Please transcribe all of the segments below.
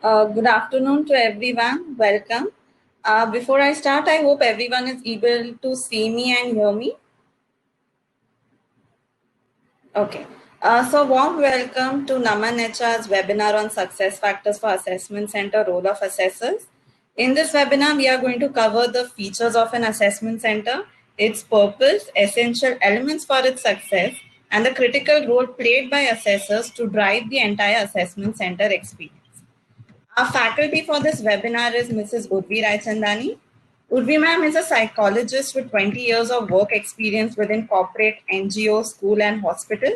Good afternoon to everyone. Welcome. Before I start, I hope everyone is able to see me and hear me. Okay. So warm welcome to Naman HR's webinar on success factors for assessment center role of assessors. In this webinar, we are going to cover the features of an assessment center, its purpose, essential elements for its success, and the critical role played by assessors to drive the entire assessment center experience. Our faculty for this webinar is Mrs. Urvi Raichandani. Urvi ma'am is a psychologist with 20 years of work experience within corporate, NGO, school and hospital.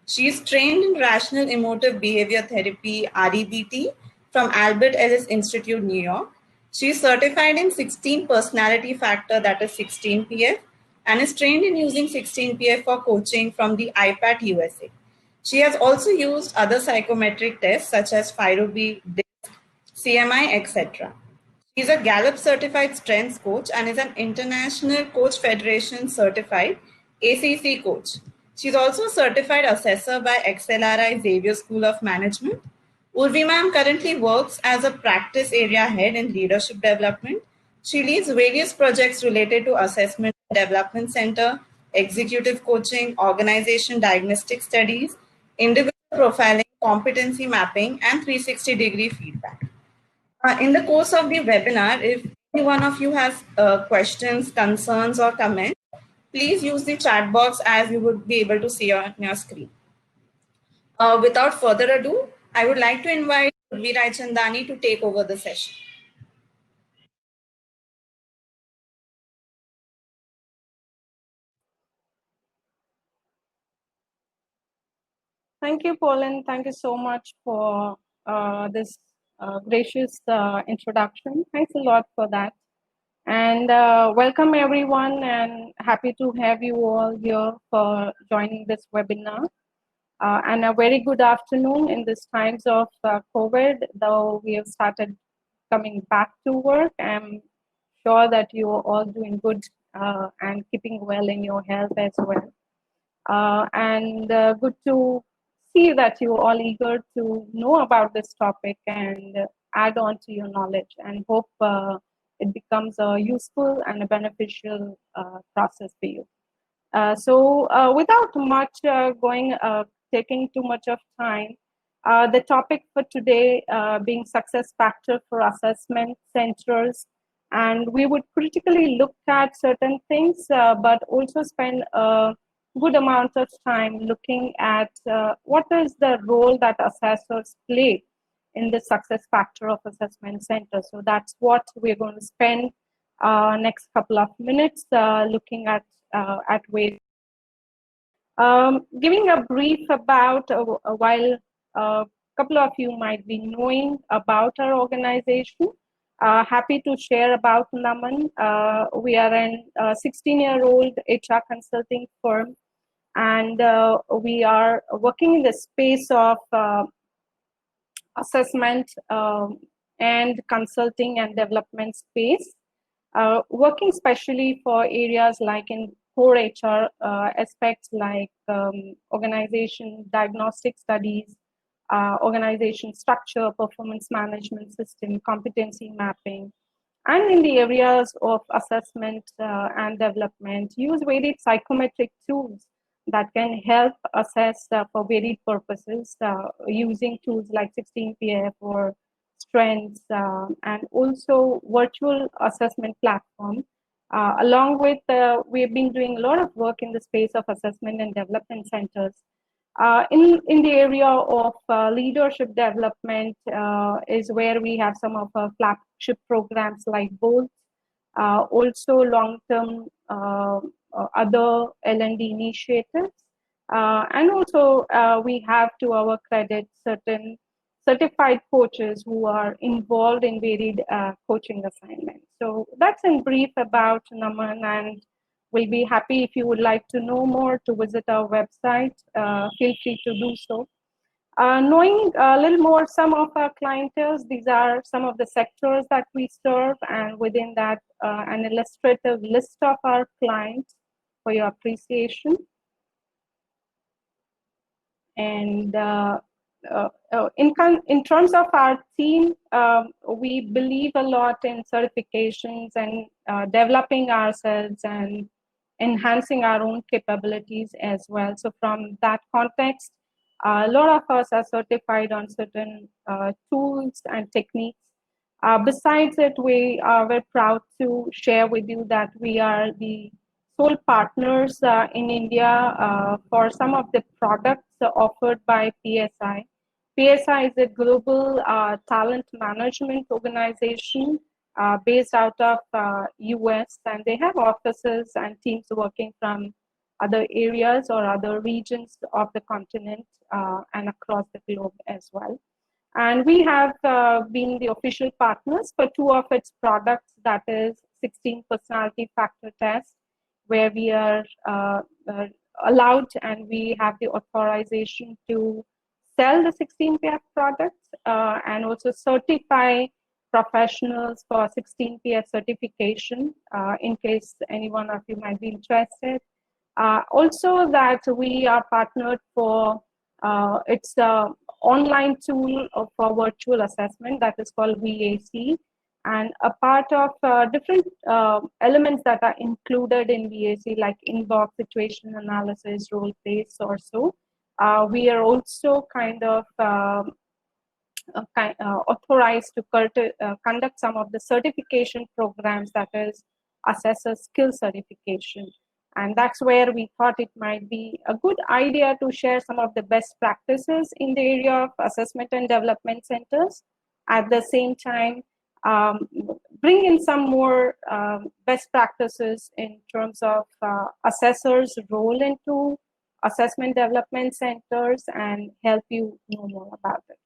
She is trained in Rational Emotive Behavior Therapy, REBT, from Albert Ellis Institute, New York. She is certified in 16 personality factor, that is 16PF, and is trained in using 16PF for coaching from the IPAT USA. She has also used other psychometric tests such as Fyrobi, CMI, etc. She is a Gallup certified strengths coach and is an International Coach Federation certified ACC coach. She is also a certified assessor by XLRI Xavier School of Management. Urvi ma'am currently works as a practice area head in leadership development. She leads various projects related to assessment and development center, executive coaching, organization diagnostic studies, individual profiling, competency mapping, and 360-degree feedback. In the course of the webinar, if any one of you has questions, concerns, or comments, please use the chat box as you would be able to see on your screen. Without further ado, I would like to invite Urvi Raichandani to take over the session. Thank you, Pauline. Thank you so much for this gracious introduction. Thanks a lot for that. And welcome everyone, and happy to have you all here for joining this webinar. And a very good afternoon in these times of COVID, though we have started coming back to work. I'm sure that you are all doing good and keeping well in your health as well. And good to see that you're all eager to know about this topic and add on to your knowledge, and hope it becomes a useful and a beneficial process for you. So without much taking too much of time, the topic for today being success factor for assessment centers, and we would critically look at certain things, but also spend a good amount of time looking at what is the role that assessors play in the success factor of assessment centers. So that's what we're going to spend next couple of minutes looking at ways. Giving a brief about, while a couple of you might be knowing about our organization, happy to share about Naman. We are a 16-year-old HR consulting firm, and we are working in the space of assessment and consulting and development space, working especially for areas like in core HR aspects like organization diagnostic studies, organization structure, performance management system, competency mapping, and in the areas of assessment and development, use varied psychometric tools that can help assess for varied purposes, using tools like 16PF or strengths, and also virtual assessment platform. Along with, we've been doing a lot of work in the space of assessment and development centers. In the area of leadership development is where we have some of our flagship programs like both, also long-term other L&D initiatives, and also we have, to our credit, certain certified coaches who are involved in varied coaching assignments. So that's in brief about Naman, and we'll be happy if you would like to know more to visit our website. Feel free to do so. Knowing a little more some of our clientele, these are some of the sectors that we serve, and within that an illustrative list of our clients for your appreciation. And in terms of our team, we believe a lot in certifications and developing ourselves and enhancing our own capabilities as well. So from that context, a lot of us are certified on certain tools and techniques. Besides it, we are very proud to share with you that we are the sole partners in India for some of the products offered by PSI. PSI is a global talent management organization based out of US, and they have offices and teams working from other areas or other regions of the continent and across the globe as well. And we have been the official partners for two of its products, that is 16 personality factor test, where we are allowed and we have the authorization to sell the 16PF products and also certify professionals for 16PF certification in case any one of you might be interested. Also that we are partnered for it's an online tool for virtual assessment that is called VAC, and a part of different elements that are included in VAC like inbox, situation analysis, role plays or so. We are also kind of authorized to conduct some of the certification programs, that is assessor skill certification. And that's where we thought it might be a good idea to share some of the best practices in the area of assessment and development centers. At the same time, bring in some more best practices in terms of assessors' role into assessment development centers and help you know more about it.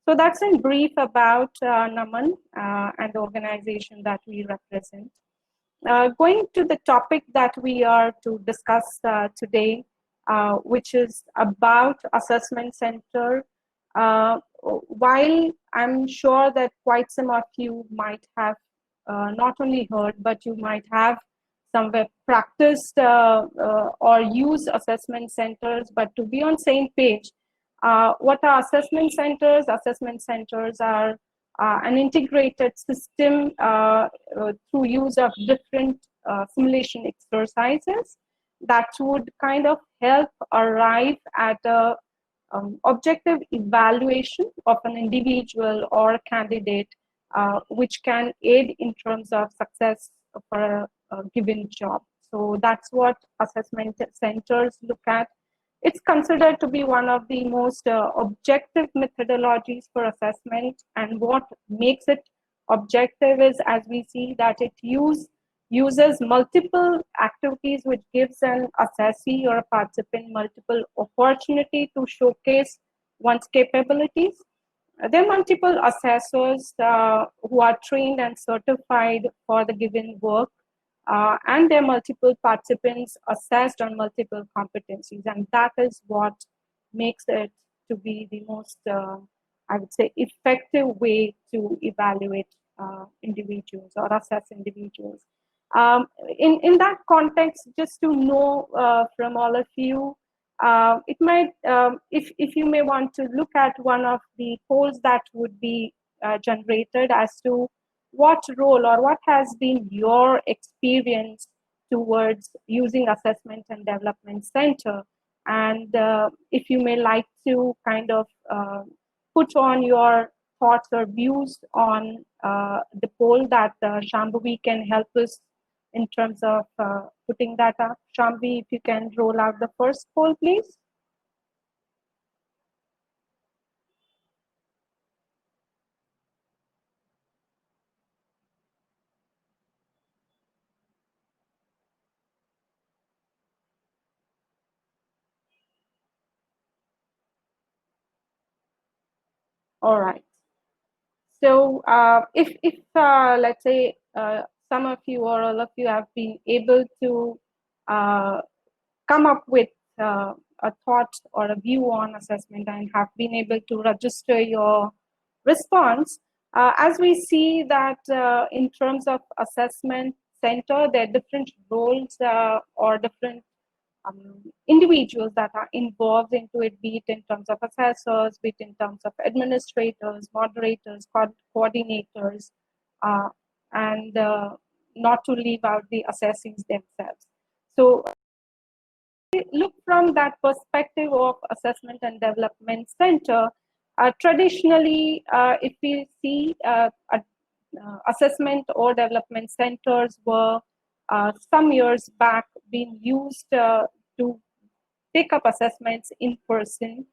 So that's in brief about Naman and the organization that we represent. Going to the topic that we are to discuss today, which is about assessment center. While I'm sure that quite some of you might have not only heard, but you might have somewhere practiced or use assessment centers, but to be on same page, what are assessment centers? Assessment centers are an integrated system through use of different simulation exercises that would kind of help arrive at a objective evaluation of an individual or a candidate, which can aid in terms of success for a given job. So that's what assessment centers look at. It's considered to be one of the most objective methodologies for assessment, and what makes it objective is, as we see, that it uses multiple activities, which gives an assessee or a participant multiple opportunity to showcase one's capabilities. There are multiple assessors who are trained and certified for the given work, and there are multiple participants assessed on multiple competencies, and that is what makes it to be the most, I would say, effective way to evaluate individuals or assess individuals. In that context, just to know from all of you, it might, if you may want to look at one of the polls that would be generated as to what role or what has been your experience towards using assessment and development center, and if you may like to kind of put on your thoughts or views on the poll, that Shambhavi can help us in terms of putting that up. Shambhavi, if you can roll out the first poll, please. All right. So if let's say some of you or all of you have been able to come up with a thought or a view on assessment and have been able to register your response, as we see that in terms of assessment center, there are different roles or different individuals that are involved into it, be it in terms of assessors, be it in terms of administrators, moderators, coordinators, uh, and not to leave out the assessees themselves. So look from that perspective of assessment and development center. Traditionally, if we see assessment or development centers were some years back being used to take up assessments in person.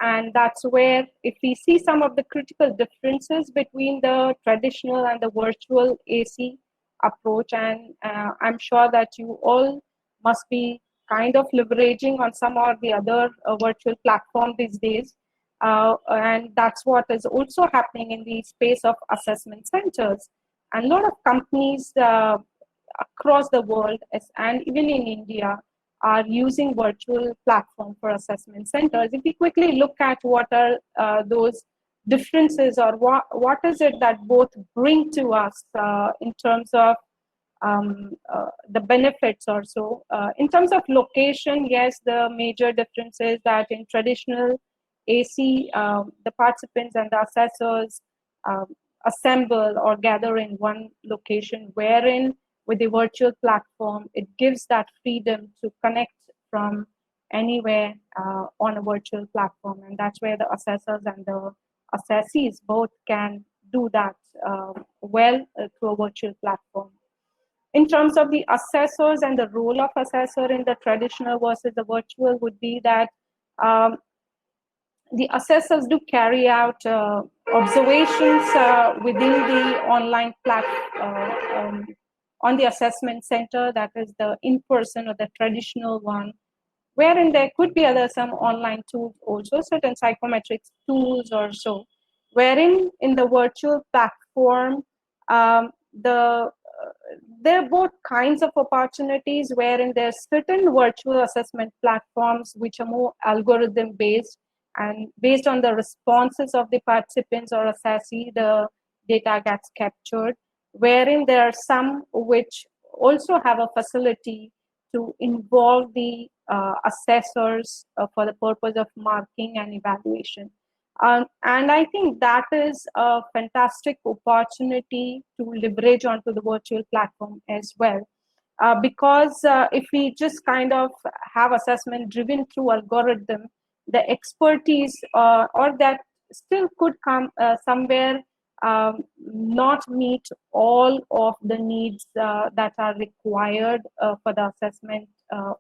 And that's where, if we see some of the critical differences between the traditional and the virtual AC approach, and I'm sure that you all must be kind of leveraging on some or the other virtual platform these days. And that's what is also happening in the space of assessment centers. And a lot of companies across the world, and even in India, are using virtual platform for assessment centers. If we quickly look at what are those differences, or what is it that both bring to us in terms of the benefits or so. In terms of location, yes, the major difference is that in traditional AC, the participants and the assessors um, assemble or gather in one location, wherein with the virtual platform, it gives that freedom to connect from anywhere on a virtual platform. And that's where the assessors and the assessees both can do that well through a virtual platform. In terms of the assessors and the role of assessor in the traditional versus the virtual would be that um, the assessors do carry out observations within the online on the assessment center, that is the in-person or the traditional one, wherein there could be other some online tools also, certain psychometrics tools or so, wherein in the virtual platform, there are both kinds of opportunities, wherein there's certain virtual assessment platforms which are more algorithm based, and based on the responses of the participants or assessee, the data gets captured, wherein there are some which also have a facility to involve the assessors for the purpose of marking and evaluation. And I think that is a fantastic opportunity to leverage onto the virtual platform as well. Because if we just kind of have assessment driven through algorithm, the expertise or that still could come somewhere not meet all of the needs that are required for the assessment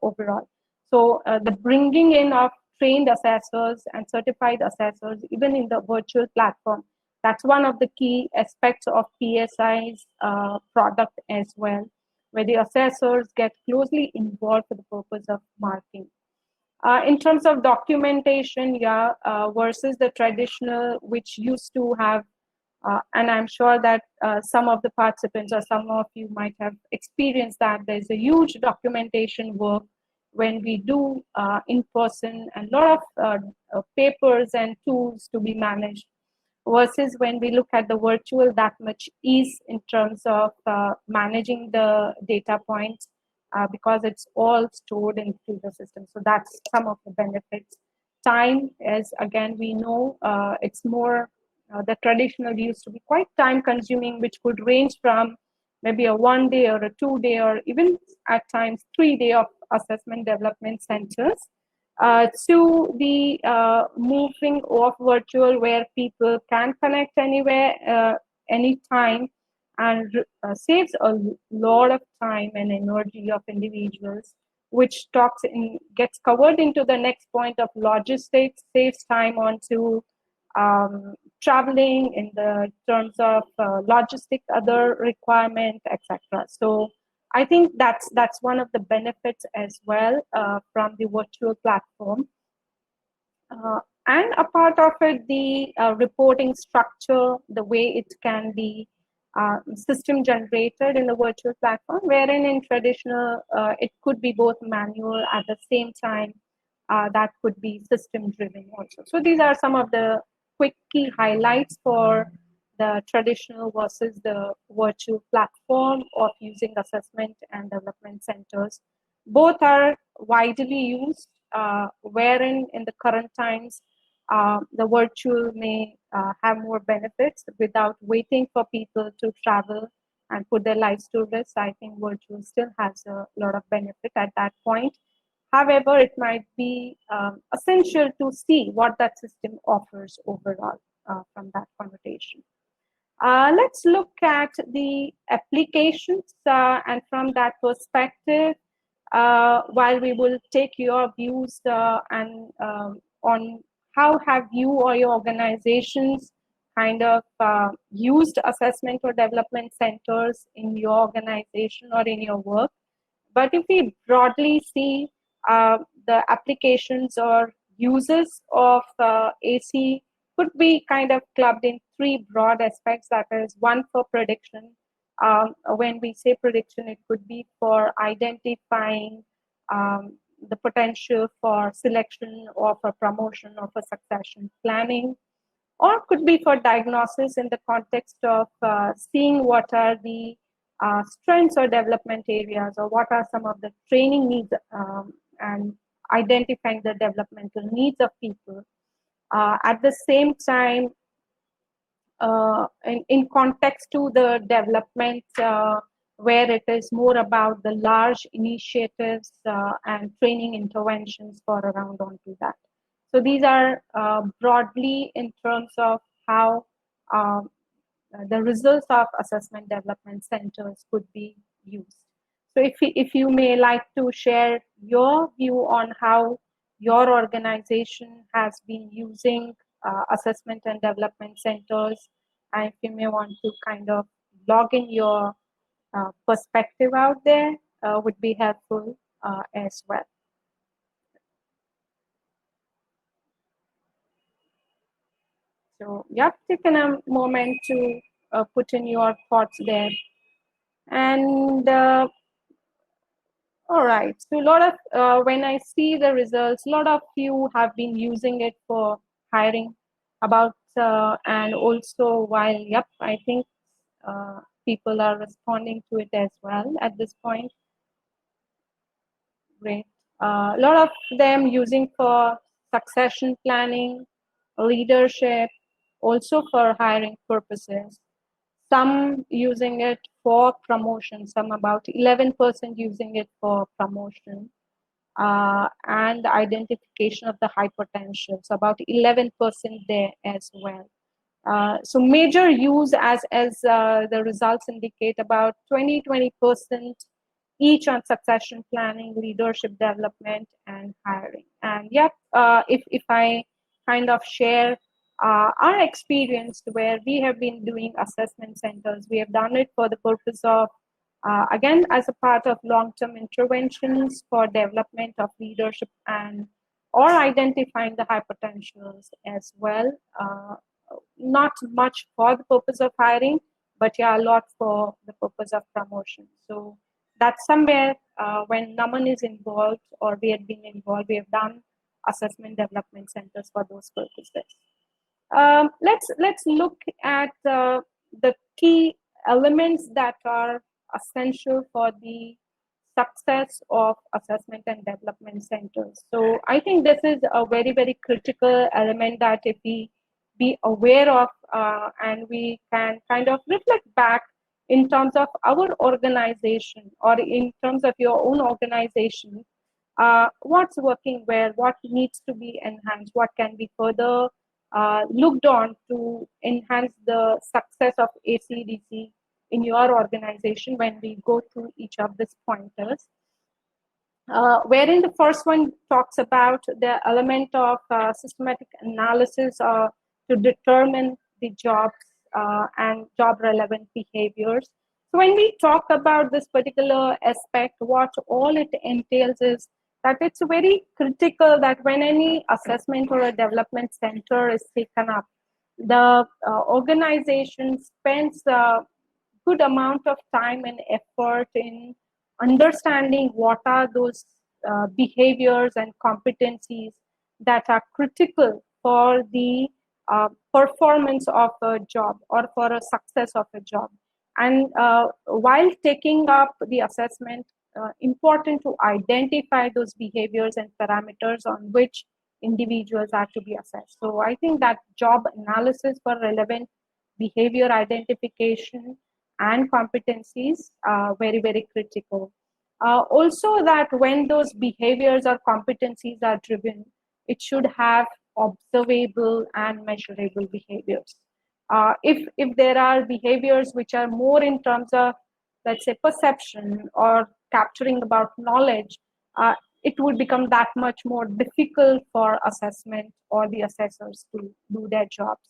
overall. So the bringing in of trained assessors and certified assessors, even in the virtual platform, that's one of the key aspects of PSI's product as well, where the assessors get closely involved for the purpose of marking. In terms of documentation, yeah, versus the traditional, which used to have, and I'm sure that some of the participants or some of you might have experienced that there's a huge documentation work when we do in person, and a lot of papers and tools to be managed, versus when we look at the virtual, that much ease in terms of managing the data points because it's all stored into the system. So that's some of the benefits. Time, as again we know, it's more, the traditional used to be quite time consuming, which could range from maybe a 1 day or a 2 day or even at times 3 day of assessment development centers, to the moving of virtual, where people can connect anywhere, anytime, and saves a lot of time and energy of individuals, which gets covered into the next point of logistics, saves time onto traveling in the terms of logistic, other requirement, etc. So I think that's one of the benefits as well from the virtual platform. And a part of it, the reporting structure, the way it can be system generated in the virtual platform, wherein in traditional, it could be both manual at the same time, that could be system driven also. So these are some of the quick key highlights for the traditional versus the virtual platform of using assessment and development centers Both are widely used, wherein in the current times, the virtual may have more benefits without waiting for people to travel and put their lives to risk. I think virtual still has a lot of benefit at that point. However, it might be essential to see what that system offers overall from that connotation. Let's look at the applications, and from that perspective, while we will take your views and on how have you or your organizations kind of used assessment or development centers in your organization or in your work. But if we broadly see the applications or uses of AC could be kind of clubbed in three broad aspects. That is, one for prediction. When we say prediction, it could be for identifying the potential for selection or for promotion or for succession planning, or could be for diagnosis in the context of seeing what are the strengths or development areas, or what are some of the training needs, and identifying the developmental needs of people. At the same time, in context to the development, where it is more about the large initiatives and training interventions for around onto that. So these are broadly in terms of how the results of assessment development centers could be used. So if you may like to share your view on how your organization has been using assessment and development centers, and if you may want to kind of log in your perspective out there, would be helpful as well. So, yeah, taken a moment to put in your thoughts there. And all right, so a lot of, when I see the results, a lot of you have been using it for hiring and also while, yep, I think people are responding to it as well at this point. Great. A lot of them using for succession planning, leadership, also for hiring purposes. Some using it for promotion, some about 11% using it for promotion, and the identification of the high potential. So about 11% there as well. So major use as the results indicate, about 20% each on succession planning, leadership development, and hiring. And yep, if I kind of share our experience where we have been doing assessment centers, we have done it for the purpose of, again, as a part of long-term interventions for development of leadership and or identifying the high potentials as well. Not much for the purpose of hiring, but yeah, a lot for the purpose of promotion. So that's somewhere when Naman is involved or we have been involved, we have done assessment development centers for those purposes. Let's look at the key elements that are essential for the success of assessment and development centers. So I think this is a very, very critical element that if we be aware of and we can kind of reflect back in terms of our organization or in terms of your own organization, what's working well, what needs to be enhanced, what can be further looked on to enhance the success of ACDC in your organization when we go through each of these pointers. Wherein the first one talks about the element of systematic analysis to determine the jobs and job relevant behaviors. So when we talk about this particular aspect, what all it entails is that it's very critical that when any assessment or a development center is taken up, the organization spends a good amount of time and effort in understanding what are those behaviors and competencies that are critical for the performance of a job or for a success of a job. And while taking up the assessment, important to identify those behaviors and parameters on which individuals are to be assessed. So I think that job analysis for relevant behavior identification and competencies are very, very critical. Also that when those behaviors or competencies are driven, it should have observable and measurable behaviors. If there are behaviors which are more in terms of, let's say, perception or capturing about knowledge, it would become that much more difficult for assessment or the assessors to do their jobs.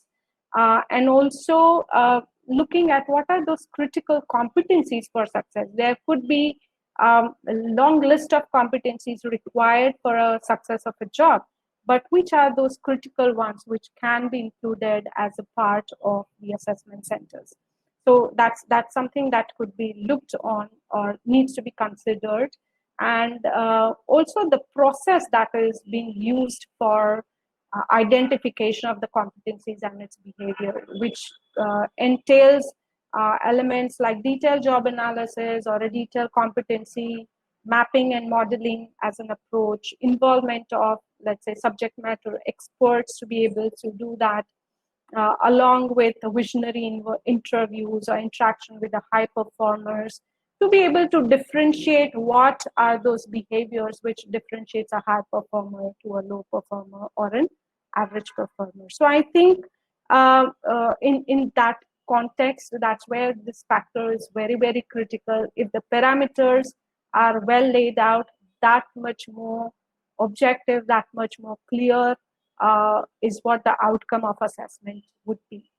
And also looking at what are those critical competencies for success. There could be a long list of competencies required for a success of a job, but which are those critical ones which can be included as a part of the assessment centers. So that's something that could be looked on or needs to be considered. And also the process that is being used for identification of the competencies and its behavior, which entails elements like detailed job analysis or a detailed competency mapping and modeling as an approach, involvement of, let's say, subject matter experts to be able to do that, along with visionary interviews or interaction with the high performers, to be able to differentiate what are those behaviors which differentiates a high performer to a low performer or an average performer. So I think in that context, that's where this factor is very, very critical. If the parameters are well laid out, that much more objective, that much more clear is what the outcome of assessment would be.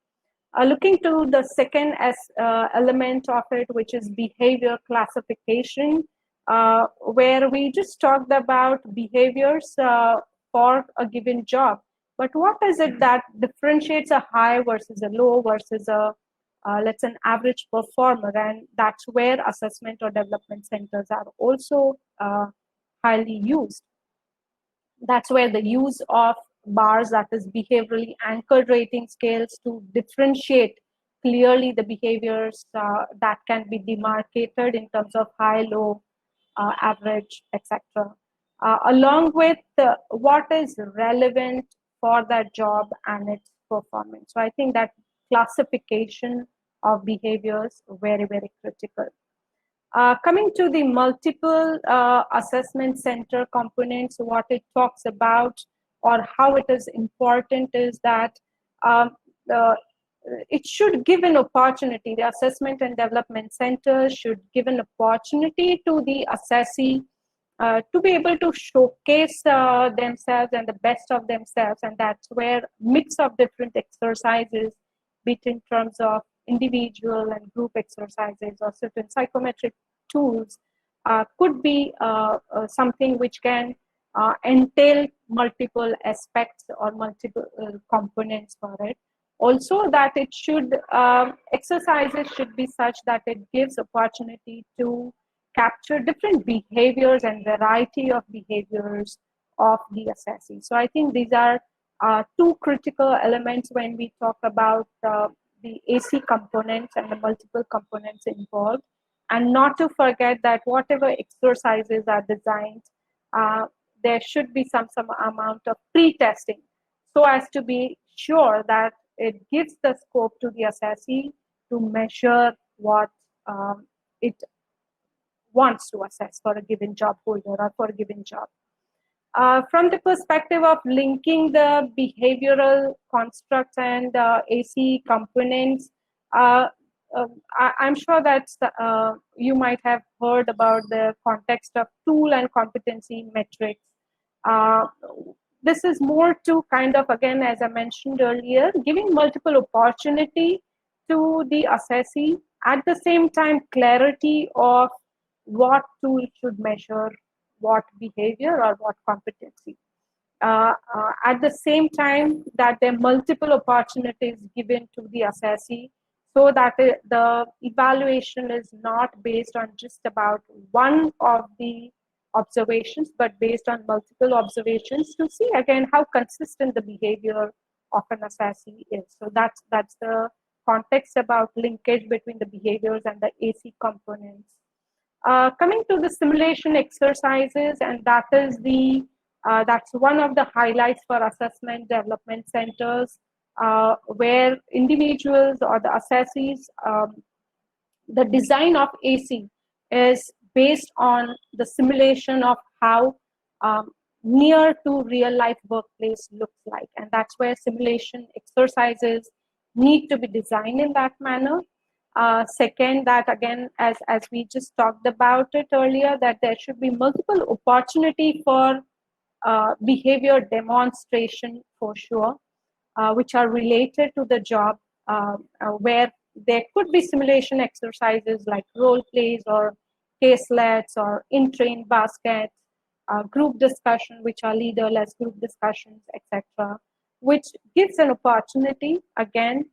Looking to the second element of it, which is behavior classification, where we just talked about behaviors for a given job. But what is it that differentiates a high versus a low versus a, let's say, an average performer? And that's where assessment or development centers are also highly used. That's where the use of bars, that is behaviorally anchored rating scales, to differentiate clearly the behaviors that can be demarcated in terms of high, low, average, etc. Along with what is relevant for that job and its performance. So I think that classification of behaviors very, very critical. Coming to the multiple assessment center components, what it talks about or how it is important is that it should give an opportunity. The assessment and development center should give an opportunity to the assessee to be able to showcase themselves and the best of themselves. And that's where mix of different exercises, be it in terms of individual and group exercises or certain psychometric tools, could be something which can entail multiple aspects or multiple components for it. Also, that it should, exercises should be such that it gives opportunity to capture different behaviors and variety of behaviors of the assessee. So I think these are two critical elements when we talk about the AC components and the multiple components involved. And not to forget that whatever exercises are designed, there should be some amount of pre-testing, so as to be sure that it gives the scope to the assessee to measure what it wants to assess for a given job holder or for a given job. From the perspective of linking the behavioral constructs and AC components, I'm sure that you might have heard about the context of tool and competency metrics. This is more to kind of, again, as I mentioned earlier, giving multiple opportunity to the assessee, at the same time clarity of what tool should measure what behavior or what competency. At the same time that there are multiple opportunities given to the assessee, so that the evaluation is not based on just about one of the observations, but based on multiple observations to see again how consistent the behavior of an assessee is. So that's the context about linkage between the behaviors and the AC components. Coming to the simulation exercises, and that's one of the highlights for assessment development centers, where individuals or the assessees, the design of AC is based on the simulation of how near to real life workplace looks like, and that's where simulation exercises need to be designed in that manner. Second, that again, as we just talked about it earlier, that there should be multiple opportunity for behavior demonstration for sure, which are related to the job, where there could be simulation exercises like role plays or caselets or in-train baskets, group discussion, which are leaderless group discussions, etc., which gives an opportunity, again,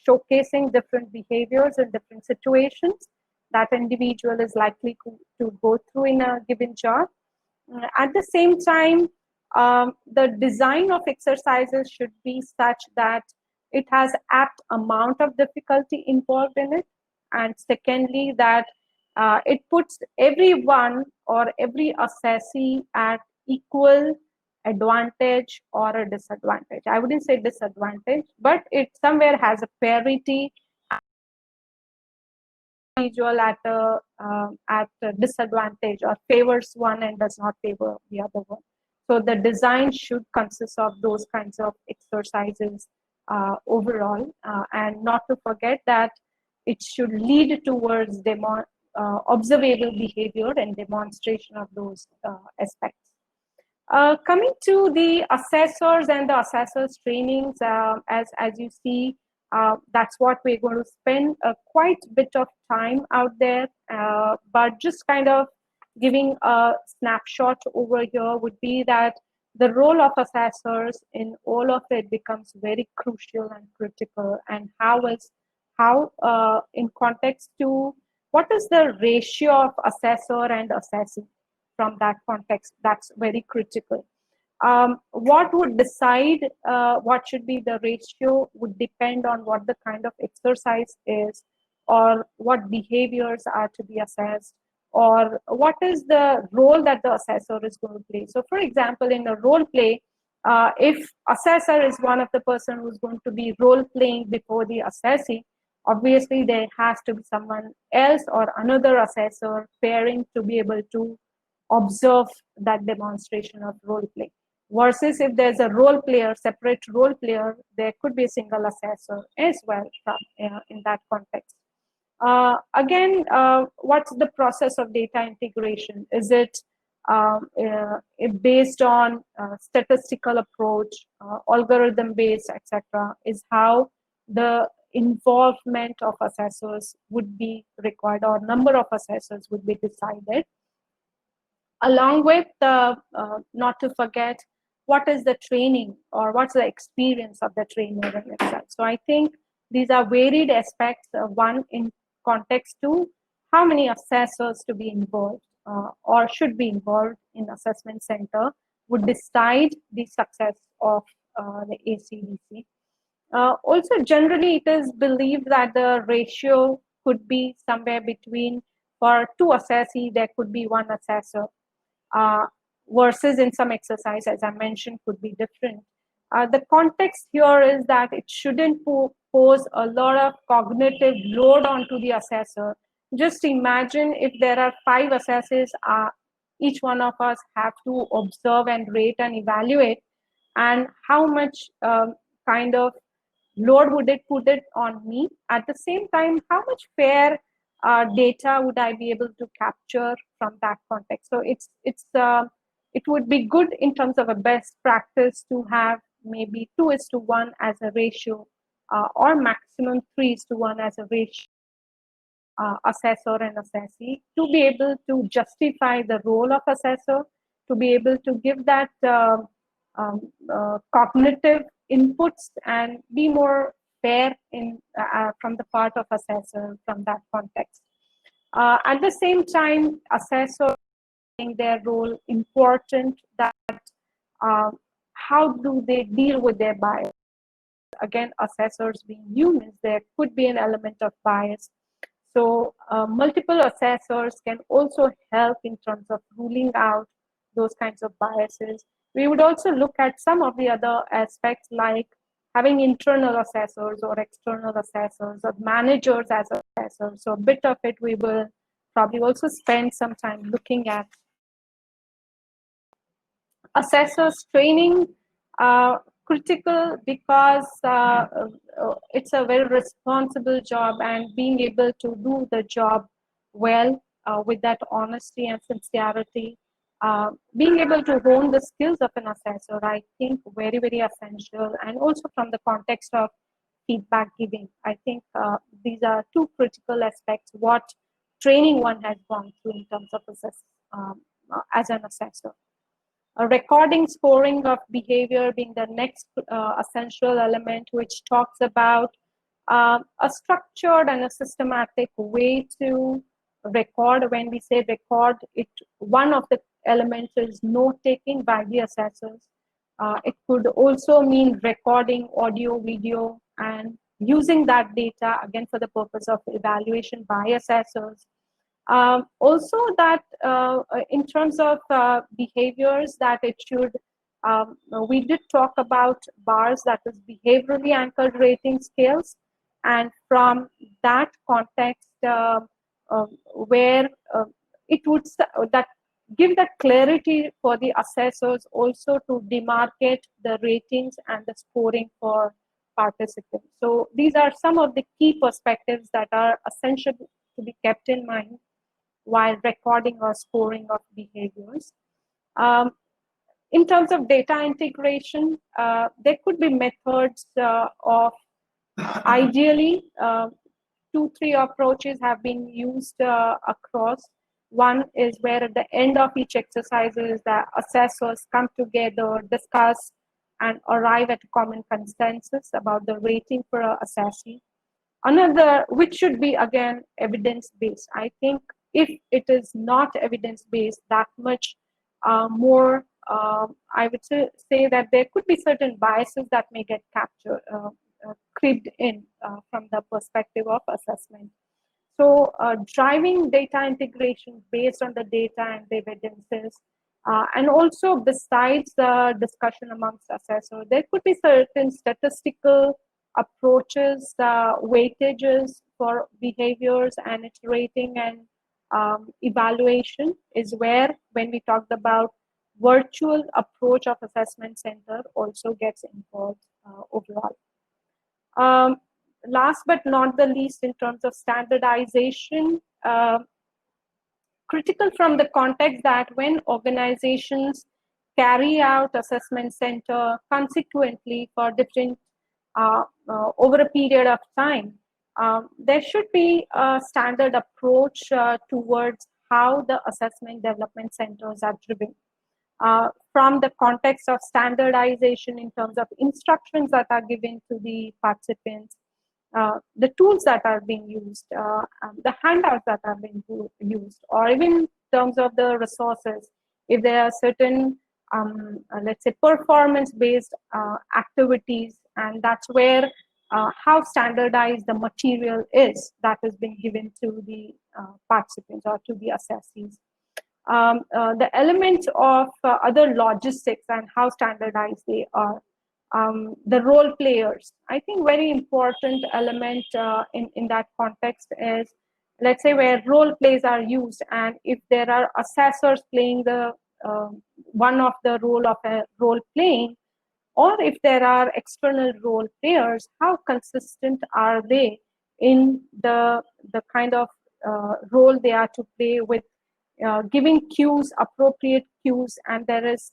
showcasing different behaviors in different situations that individual is likely to go through in a given job. At the same time, the design of exercises should be such that it has apt amount of difficulty involved in it. And secondly, that it puts everyone or every assessee at equal advantage or a disadvantage. I wouldn't say disadvantage, but it somewhere has a parity individual at a disadvantage, or favors one and does not favor the other one. So the design should consist of those kinds of exercises overall, and not to forget that it should lead towards observable behavior and demonstration of those aspects. Coming to the assessors and the assessors trainings, as you see, that's what we're going to spend quite a bit of time out there, but just kind of giving a snapshot over here would be that the role of assessors in all of it becomes very crucial and critical, and how in context to what is the ratio of assessor and assessee. From that context, that's very critical. What would decide what should be the ratio would depend on what the kind of exercise is, or what behaviors are to be assessed, or what is the role that the assessor is going to play. So for example, in a role play, if assessor is one of the person who's going to be role playing before the assessee, obviously there has to be someone else or another assessor pairing to be able to observe that demonstration of role play. Versus if there's a role player, separate role player, there could be a single assessor as well from, in that context. Again, what's the process of data integration? Is it based on statistical approach, algorithm based, etc.? Is how the involvement of assessors would be required, or number of assessors would be decided. Along with not to forget, what is the training or what's the experience of the trainer in itself. So I think these are varied aspects, one in context to how many assessors to be involved or should be involved in assessment center would decide the success of the ACDC. Also, generally, it is believed that the ratio could be somewhere between, for two assessee, there could be one assessor, versus in some exercise, as I mentioned, could be different. The context here is that it shouldn't pose a lot of cognitive load onto the assessor. Just imagine if there are 5 assessors, each one of us have to observe and rate and evaluate, and how much kind of load would it put it on me? At the same time, how much fair data would I be able to capture from that context? So it would be good in terms of a best practice to have maybe 2:1 as a ratio, or maximum 3:1 as a ratio, assessor and assessee, to be able to justify the role of assessor, to be able to give that cognitive inputs and be more fair in from the part of assessor from that context. At the same time, assessor their role important, that how do they deal with their bias? Again, assessors being humans, there could be an element of bias. So multiple assessors can also help in terms of ruling out those kinds of biases. We would also look at some of the other aspects like having internal assessors or external assessors or managers as assessors. So a bit of it we will probably also spend some time looking at. Assessors training critical because it's a very responsible job, and being able to do the job well with that honesty and sincerity, being able to hone the skills of an assessor, I think very, very essential. And also from the context of feedback giving, I think these are two critical aspects what training one has gone through in terms of as an assessor. Recording scoring of behavior being the next essential element, which talks about a structured and a systematic way to record. When we say record, one of the elements is note taking by the assessors. It could also mean recording audio, video, and using that data again for the purpose of evaluation by assessors. Also that in terms of behaviors that it should, we did talk about BARS, that is behaviorally anchored rating scales. And from that context where it would that give that clarity for the assessors also to demarcate the ratings and the scoring for participants. So these are some of the key perspectives that are essential to be kept in mind while recording or scoring of behaviors. In terms of data integration, there could be methods of ideally 2-3 approaches have been used across. One is where at the end of each exercises, the assessors come together, discuss, and arrive at a common consensus about the rating for an assessee. Another, which should be again evidence-based. I think if it is not evidence-based, that much more, I would say that there could be certain biases that may get captured, creeped in from the perspective of assessment. So driving data integration based on the data and the evidences, and also besides the discussion amongst assessors, there could be certain statistical approaches, weightages for behaviors and its rating and evaluation is where, when we talked about virtual approach of assessment center, also gets involved overall. Last but not the least, in terms of standardization, critical from the context that when organizations carry out assessment center consequently for different over a period of time, there should be a standard approach towards how the assessment development centers are driven. From the context of standardization in terms of instructions that are given to the participants, the tools that are being used, the handouts that are being used, or even in terms of the resources, if there are certain, let's say, performance-based activities, and that's where how standardized the material is that is being given to the participants or to the assessees. The elements of other logistics and how standardized they are. The role players. I think very important element in that context is, let's say, where role plays are used, and if there are assessors playing the one of the role of a role playing, or if there are external role players, how consistent are they in the kind of role they are to play with giving cues, appropriate cues, and there is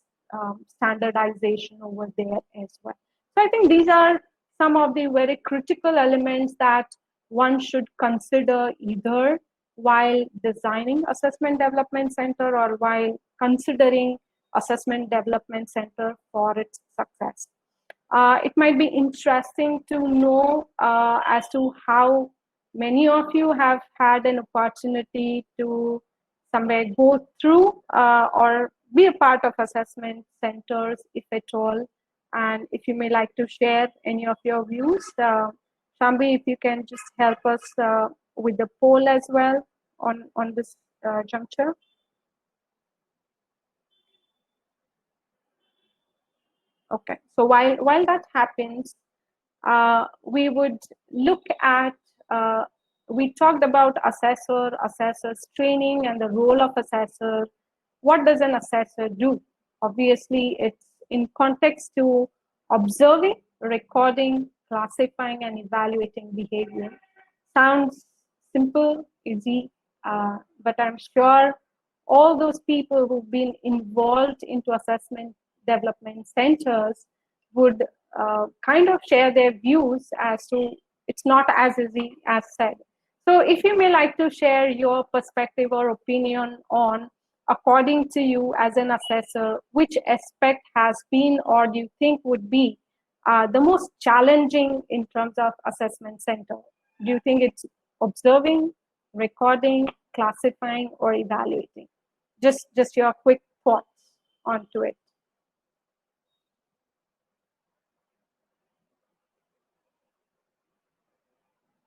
standardization over there as well. So I think these are some of the very critical elements that one should consider either while designing assessment development center or while considering assessment development center for its success. It might be interesting to know as to how many of you have had an opportunity to somewhere go through or be a part of assessment centers, if at all. And if you may like to share any of your views, Shambi, if you can just help us with the poll as well on this juncture? Okay, so while that happens, we would look at, we talked about assessors training and the role of assessor. What does an assessor do? Obviously, it's in context to observing, recording, classifying, and evaluating behavior. Sounds simple, easy, but I'm sure all those people who've been involved into assessment development centers would kind of share their views as to it's not as easy as said. So if you may like to share your perspective or opinion on, according to you as an assessor, which aspect has been or do you think would be the most challenging in terms of assessment center? Do you think it's observing, recording, classifying, or evaluating? Just your quick thoughts onto it.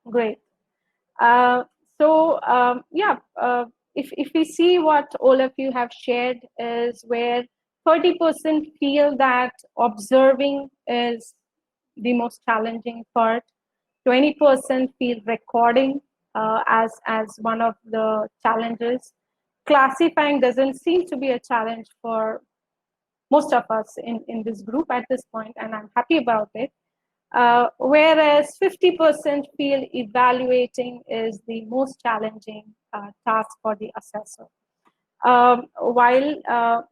Great. Yeah, if we see what all of you have shared is where 30% feel that observing is the most challenging part, 20% feel recording as one of the challenges. Classifying doesn't seem to be a challenge for most of us in this group at this point, and I'm happy about it. Whereas 50% feel evaluating is the most challenging task for the assessor.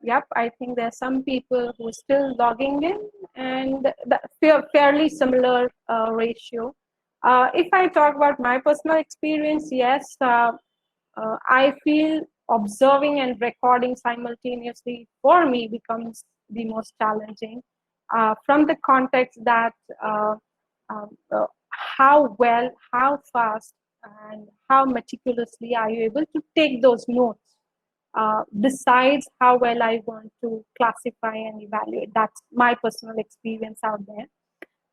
Yep, I think there are some people who are still logging in, and fairly similar ratio. If I talk about my personal experience, yes, I feel observing and recording simultaneously for me becomes the most challenging from the context that um, uh, how well, how fast, and how meticulously are you able to take those notes besides how well I want to classify and evaluate. That's my personal experience out there.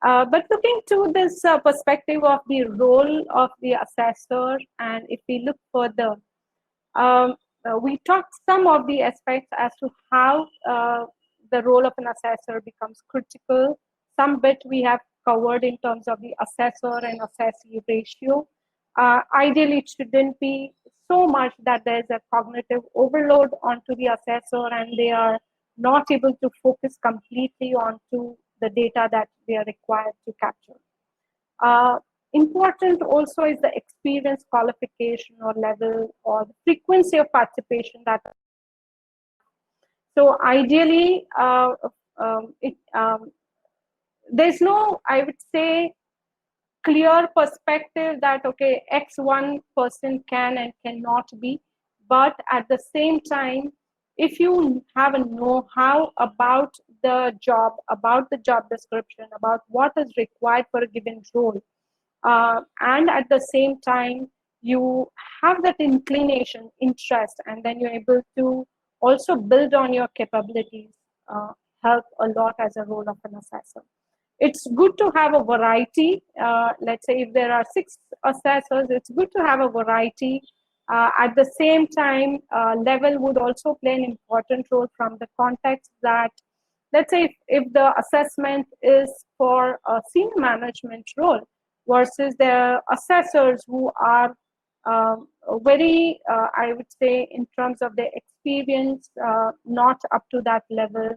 But looking to this perspective of the role of the assessor, and if we look further, we talked some of the aspects as to how the role of an assessor becomes critical. Some bit we have covered in terms of the assessor and assessee ratio. Ideally, it shouldn't be so much that there's a cognitive overload onto the assessor and they are not able to focus completely onto the data that they are required to capture. Important also is the experience qualification or level or the frequency of participation that. So ideally, there's no, I would say, clear perspective that, okay, X one person can and cannot be. But at the same time, if you have a know-how about the job description, about what is required for a given role, and at the same time you have that inclination, interest, and then you're able to also build on your capabilities, help a lot as a role of an assessor. It's good to have a variety. Let's say if there are 6 assessors, it's good to have a variety. At the same time, level would also play an important role from the context that, let's say if the assessment is for a senior management role versus the assessors who are very, I would say, in terms of their experience, not up to that level,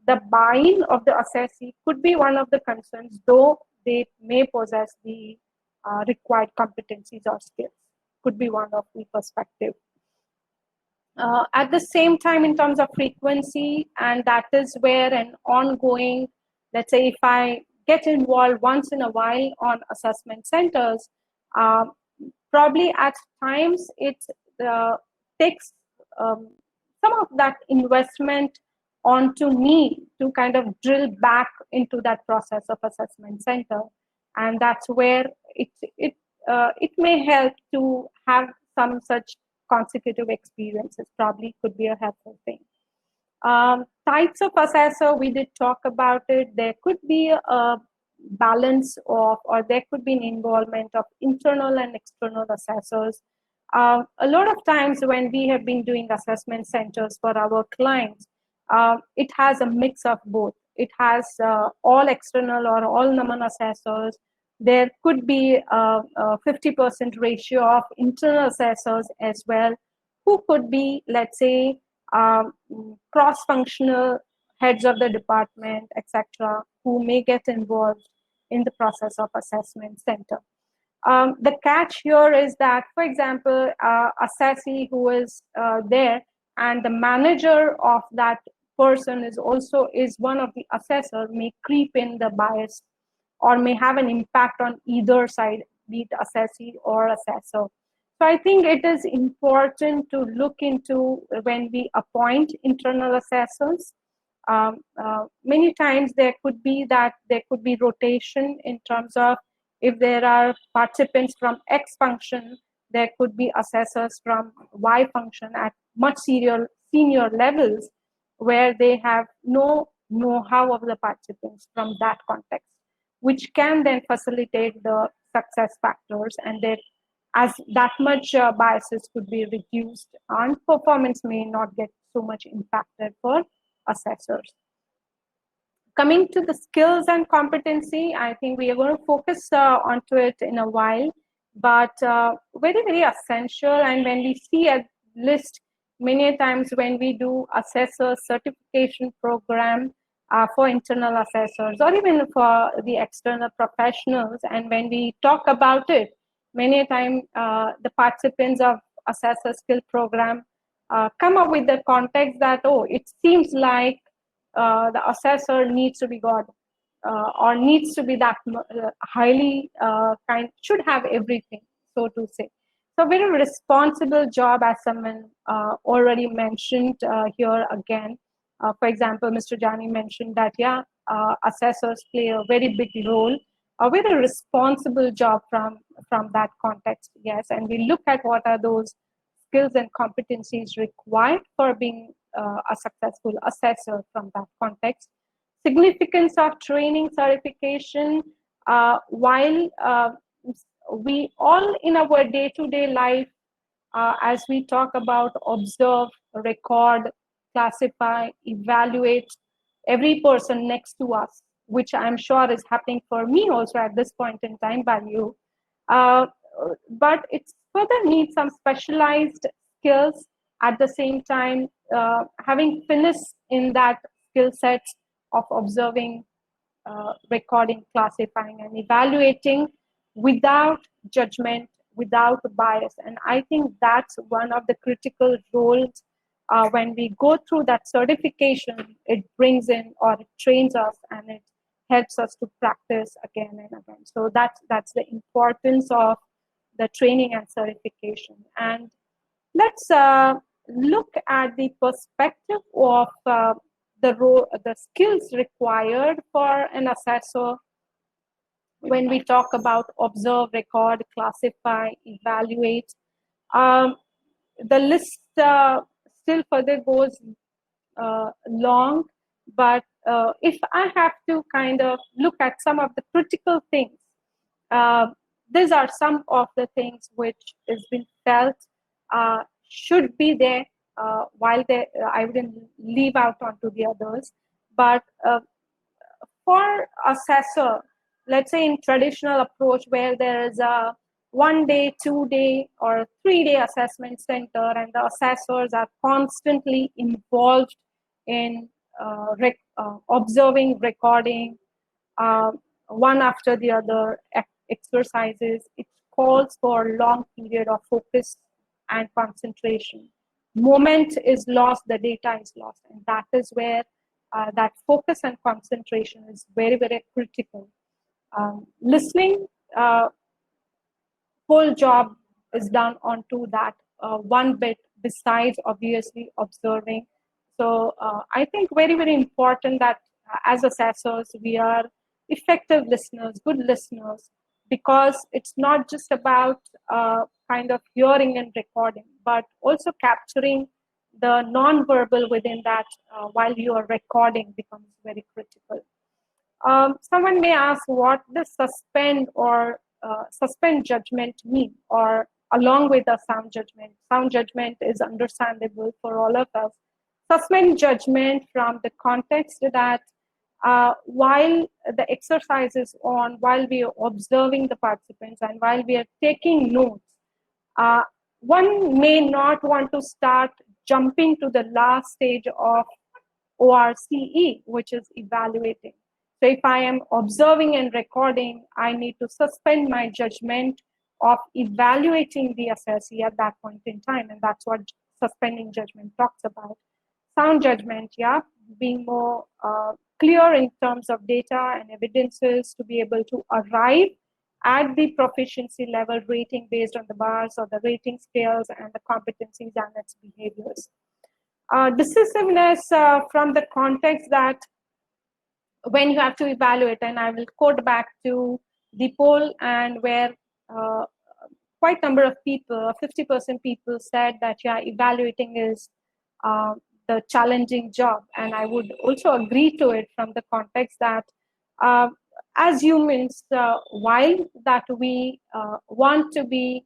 the buy-in of the assessee could be one of the concerns, though they may possess the required competencies or skills. Could be one of the perspective. At the same time, in terms of frequency, and that is where an ongoing, let's say if I get involved once in a while on assessment centers, probably at times it takes some of that investment onto me to kind of drill back into that process of assessment center. And that's where it may help to have some such consecutive experiences, probably could be a helpful thing. Types of assessor, we did talk about it. There could be balance of, or there could be an involvement of internal and external assessors. A lot of times when we have been doing assessment centers for our clients, it has a mix of both. It has all external or all Naman assessors. There could be a 50% ratio of internal assessors as well, who could be, let's say, cross-functional heads of the department, etc., who may get involved in the process of assessment center. The catch here is that, for example, assessee who is there and the manager of that person is one of the assessor may creep in the bias or may have an impact on either side, be it assessee or assessor. So I think it is important to look into when we appoint internal assessors. Many times there could be rotation in terms of if there are participants from X function, there could be assessors from Y function at much senior levels where they have no know-how of the participants from that context, which can then facilitate the success factors, and that as that much biases could be reduced and performance may not get so much impacted for assessors. Coming to the skills and competency, I think we are going to focus onto it in a while, but very, very essential. And when we see a list, many times when we do assessor certification program for internal assessors or even for the external professionals, and when we talk about it, many times the participants of assessor skill program come up with the context that, oh, it seems like the assessor needs to be God or needs to be that highly should have everything, so to say. So very responsible job, as someone already mentioned here again. For example, Mr. Jani mentioned that, yeah, assessors play a very big role, a very responsible job from that context, yes. And we look at what are those skills and competencies required for being a successful assessor from that context. Significance of training certification, while we all in our day-to-day life, as we talk about observe, record, classify, evaluate every person next to us, which I'm sure is happening for me also at this point in time by you. But it further needs some specialized skills at the same time, having finished in that skill set of observing, recording, classifying, and evaluating without judgment, without bias. And I think that's one of the critical roles when we go through that certification. It brings in, or it trains us, and it helps us to practice again and again. So that's the importance of the training and certification. And let's look at the perspective of the skills required for an assessor when we talk about observe, record, classify, evaluate. The list still further goes long, but if I have to kind of look at some of the critical things, these are some of the things which has been felt should be there. While I wouldn't leave out onto the others, but for assessor, let's say in traditional approach where there is a 1 day, 2 day, or 3 day assessment center, and the assessors are constantly involved in observing, recording, one after the other exercises. It calls for long period of focus and concentration. Moment is lost, the data is lost, and that is where that focus and concentration is very, very critical. Listening, whole job is done onto that one bit besides obviously observing. So I think very, very important that as assessors, we are effective listeners, good listeners, because it's not just about kind of hearing and recording, but also capturing the non-verbal within that while you are recording becomes very critical. Someone may ask what does suspend or suspend judgment mean, or along with a sound judgment. Sound judgment is understandable for all of us. Suspend judgment from the context that while the exercise is on, while we are observing the participants and while we are taking notes, uh, one may not want to start jumping to the last stage of ORCE, which is evaluating. So if I am observing and recording, I need to suspend my judgment of evaluating the assessee at that point in time. And that's what suspending judgment talks about. Sound judgment, yeah, being more clear in terms of data and evidences to be able to arrive at the proficiency level rating based on the bars or the rating scales and the competencies and its behaviors. Decisiveness from the context that when you have to evaluate, and I will quote back to the poll, and where quite number of people, 50% people said that, yeah, evaluating is the challenging job. And I would also agree to it from the context that as humans, while that we want to be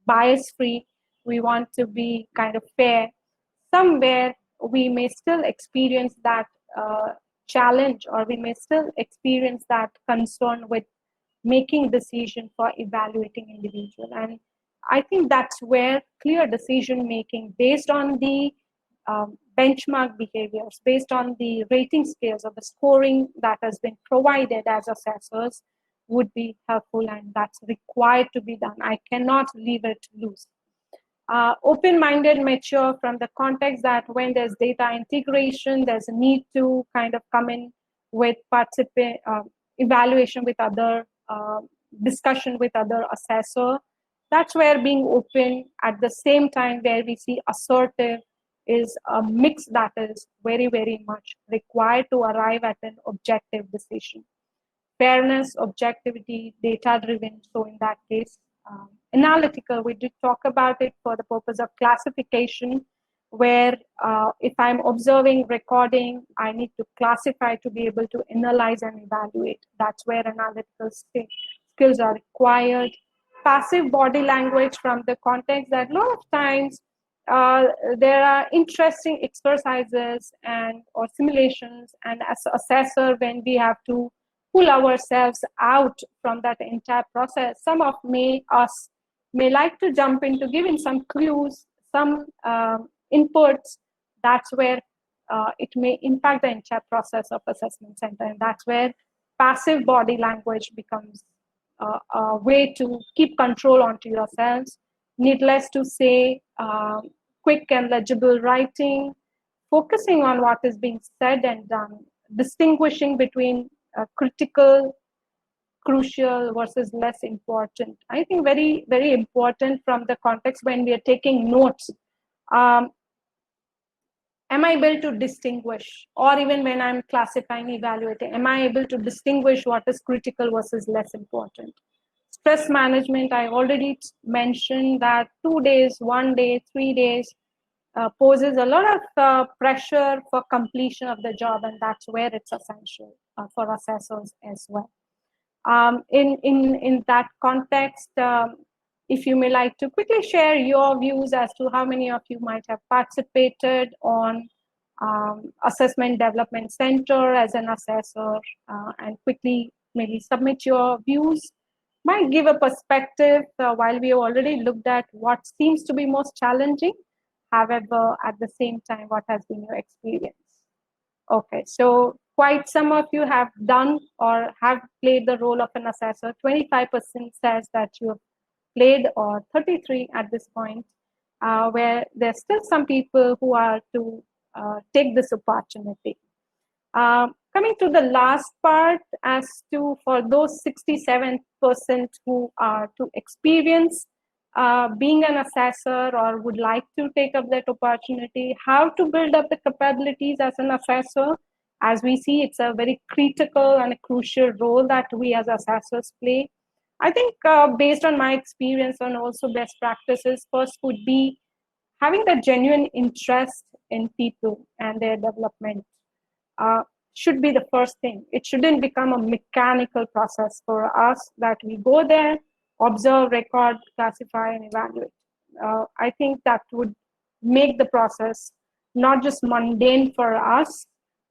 bias-free, we want to be kind of fair, somewhere we may still experience that challenge, or we may still experience that concern with making decision for evaluating individual. And I think that's where clear decision making based on the benchmark behaviors, based on the rating scales or the scoring that has been provided as assessors would be helpful, and that's required to be done. I cannot leave it loose. Open-minded, mature from the context that when there's data integration, there's a need to kind of come in with evaluation with other, discussion with other assessor. That's where being open at the same time where we see assertive is a mix that is very, very much required to arrive at an objective decision. Fairness, objectivity, data-driven, so in that case, analytical, we did talk about it for the purpose of classification, where if I'm observing, recording, I need to classify to be able to analyze and evaluate. That's where analytical skills are required. Passive body language from the context that a lot of times there are interesting exercises and or simulations, and as assessor, when we have to pull ourselves out from that entire process, some of us may like to jump into giving some clues, some inputs. That's where it may impact the entire process of assessment center, and that's where passive body language becomes a way to keep control onto yourselves. Needless to say, quick and legible writing, focusing on what is being said and done, distinguishing between critical, crucial versus less important. I think very, very important from the context when we are taking notes. Am I able to distinguish, or even when I'm classifying, evaluating, am I able to distinguish what is critical versus less important? Stress management, I already mentioned that 2 days, 1 day, 3 days poses a lot of pressure for completion of the job, and that's where it's essential for assessors as well. In that context, if you may like to quickly share your views as to how many of you might have participated on Assessment Development Center as an assessor, and quickly maybe submit your views, might give a perspective while we have already looked at what seems to be most challenging. However, at the same time, what has been your experience? Okay, so quite some of you have done or have played the role of an assessor. 25% says that you have played, or 33 at this point, where there's still some people who are to take this opportunity. Coming to the last part, as to for those 67% who are to experience being an assessor or would like to take up that opportunity, how to build up the capabilities as an assessor. As we see, it's a very critical and a crucial role that we as assessors play. I think based on my experience and also best practices, first would be having that genuine interest in people and their development. should be the first thing. It shouldn't become a mechanical process for us that we go there, observe, record, classify, and evaluate. I think that would make the process not just mundane for us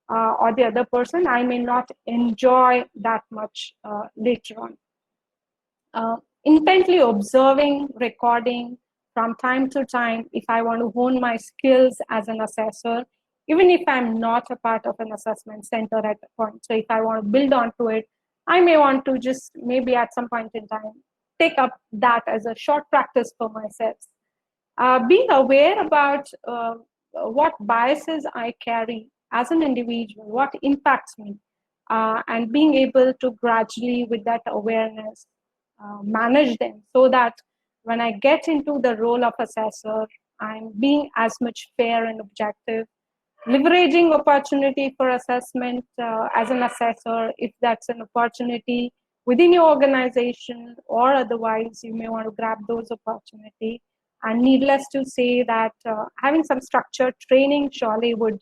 or the other person. I may not enjoy that much later on. Intently observing, recording from time to time, if I want to hone my skills as an assessor, even if I'm not a part of an assessment center at the point. So if I want to build onto it, I may want to just maybe at some point in time take up that as a short practice for myself. Being aware about what biases I carry as an individual, what impacts me, and being able to gradually, with that awareness, manage them so that when I get into the role of assessor, I'm being as much fair and objective, leveraging opportunity for assessment as an assessor, if that's an opportunity within your organization or otherwise, you may want to grab those opportunities. And needless to say that having some structured training surely would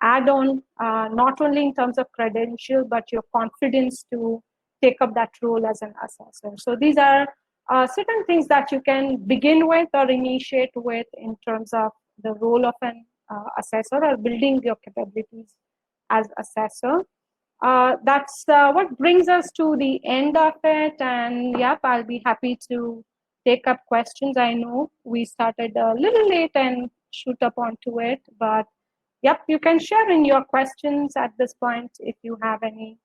add on, not only in terms of credential, but your confidence to take up that role as an assessor. So these are certain things that you can begin with or initiate with in terms of the role of an assessor or building your capabilities as assessor. That's what brings us to the end of it. And yep, I'll be happy to take up questions. I know we started a little late and shoot up onto it, but yep, you can share in your questions at this point if you have any.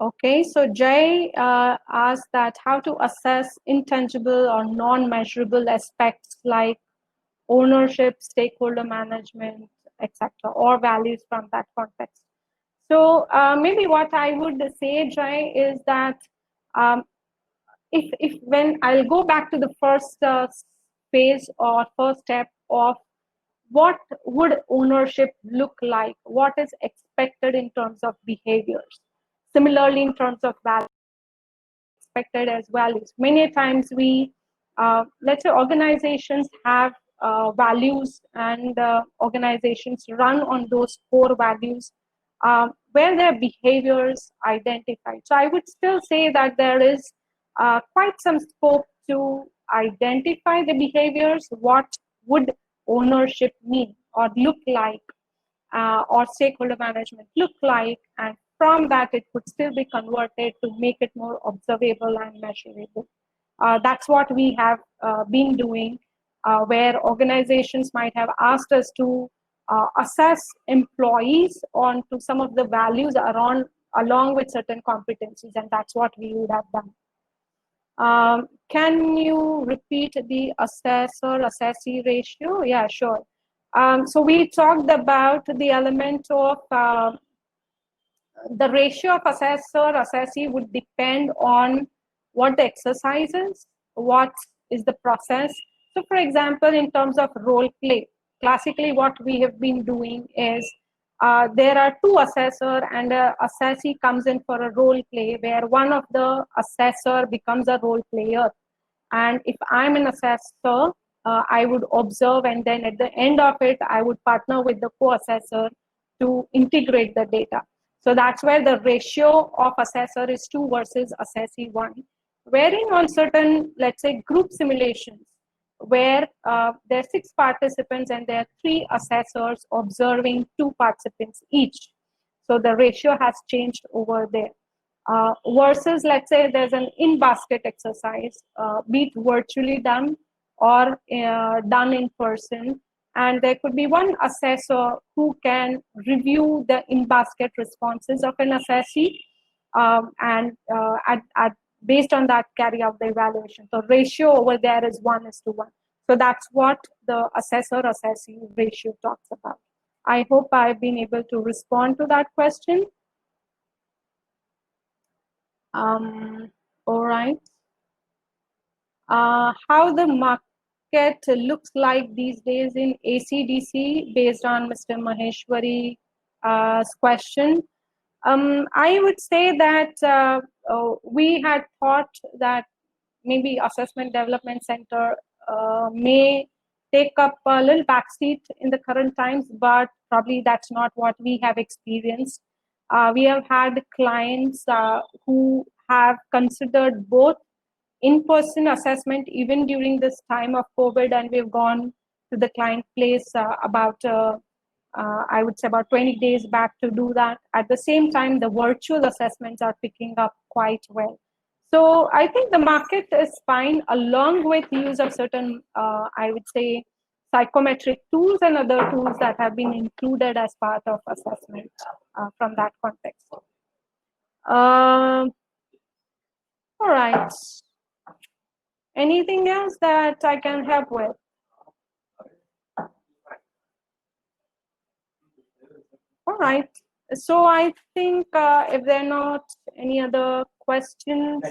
Okay, so Jay asked that how to assess intangible or non-measurable aspects like ownership, stakeholder management, etc., or values from that context. So maybe what I would say, Jay, is that if when I'll go back to the first phase or first step of what would ownership look like, what is expected in terms of behaviors, similarly in terms of values, expected as values. Many times we, let's say organizations have values and organizations run on those core values where their behaviors identified. So I would still say that there is quite some scope to identify the behaviors, what would ownership mean or look like, or stakeholder management look like, and from that it could still be converted to make it more observable and measurable. That's what we have been doing, where organizations might have asked us to assess employees on to some of the values around along with certain competencies, and that's what we would have done. Can you repeat the assessor-assessee ratio? Yeah, sure. So we talked about the element of the ratio of assessor-assessee would depend on what the exercise is, what is the process. So for example, in terms of role play, classically what we have been doing is there are two assessor and a assessee comes in for a role play where one of the assessor becomes a role player. And if I'm an assessor, I would observe, and then at the end of it, I would partner with the co-assessor to integrate the data. So that's where the ratio of assessor is 2 versus assessee 1. Wherein on certain, let's say, group simulations, where there are 6 participants and there are 3 assessors observing 2 participants each. So the ratio has changed over there. Versus, let's say, there's an in-basket exercise, be it virtually done or done in person, and there could be one assessor who can review the in-basket responses of an assessee, and based on that carry out the evaluation. So ratio over there is 1:1. So that's what the assessor-assessee ratio talks about. I hope I've been able to respond to that question. All right. How the market looks like these days in ACDC based on Mr. Maheshwari's question. I would say that we had thought that maybe Assessment Development Center may take up a little backseat in the current times, but probably that's not what we have experienced. We have had clients who have considered both in-person assessment even during this time of COVID, and we've gone to the client place I would say about 20 days back to do that. At the same time, the virtual assessments are picking up quite well. So I think the market is fine, along with use of certain, I would say, psychometric tools and other tools that have been included as part of assessment from that context. All right. Anything else that I can help with? All right. So I think if there are not any other questions,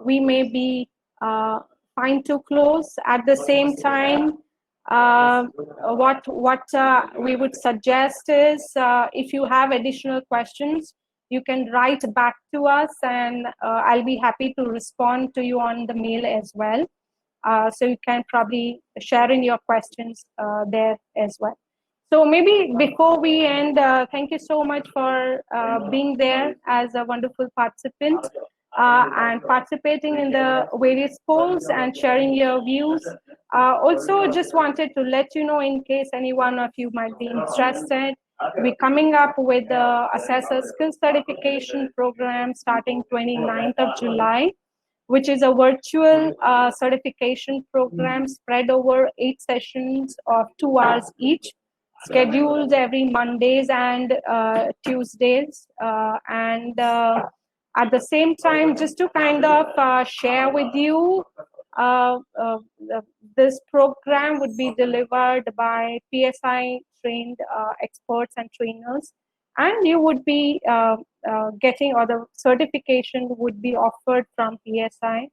we may be fine to close. At the same time, what we would suggest is if you have additional questions, you can write back to us, and I'll be happy to respond to you on the mail as well. So you can probably share in your questions there as well. So maybe before we end, thank you so much for being there as a wonderful participant and participating in the various polls and sharing your views. Also, just wanted to let you know, in case any one of you might be interested, we're coming up with the Assessor Skills Certification Program starting 29th of July, which is a virtual certification program spread over 8 sessions of 2 hours each, scheduled every Mondays and Tuesdays. At the same time, just to kind of share with you, this program would be delivered by PSI trained experts and trainers, and you would be getting, or the certification would be offered from PSI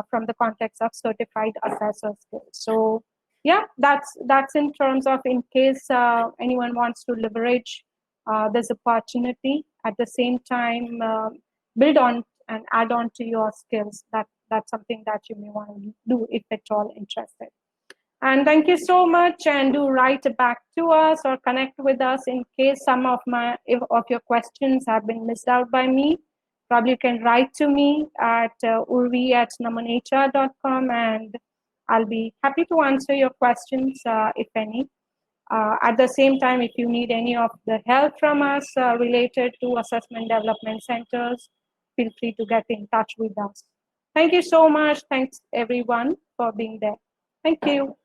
from the context of certified assessor skills. So yeah, that's in terms of, in case anyone wants to leverage this opportunity, at the same time build on and add on to your skills. That's something that you may want to do if at all interested. And thank you so much, and do write back to us or connect with us in case some of your questions have been missed out by me. Probably you can write to me at urvi@namanhr.com, and I'll be happy to answer your questions if any. At the same time, if you need any of the help from us related to assessment development centers, feel free to get in touch with us. Thank you so much. Thanks everyone for being there. Thank you.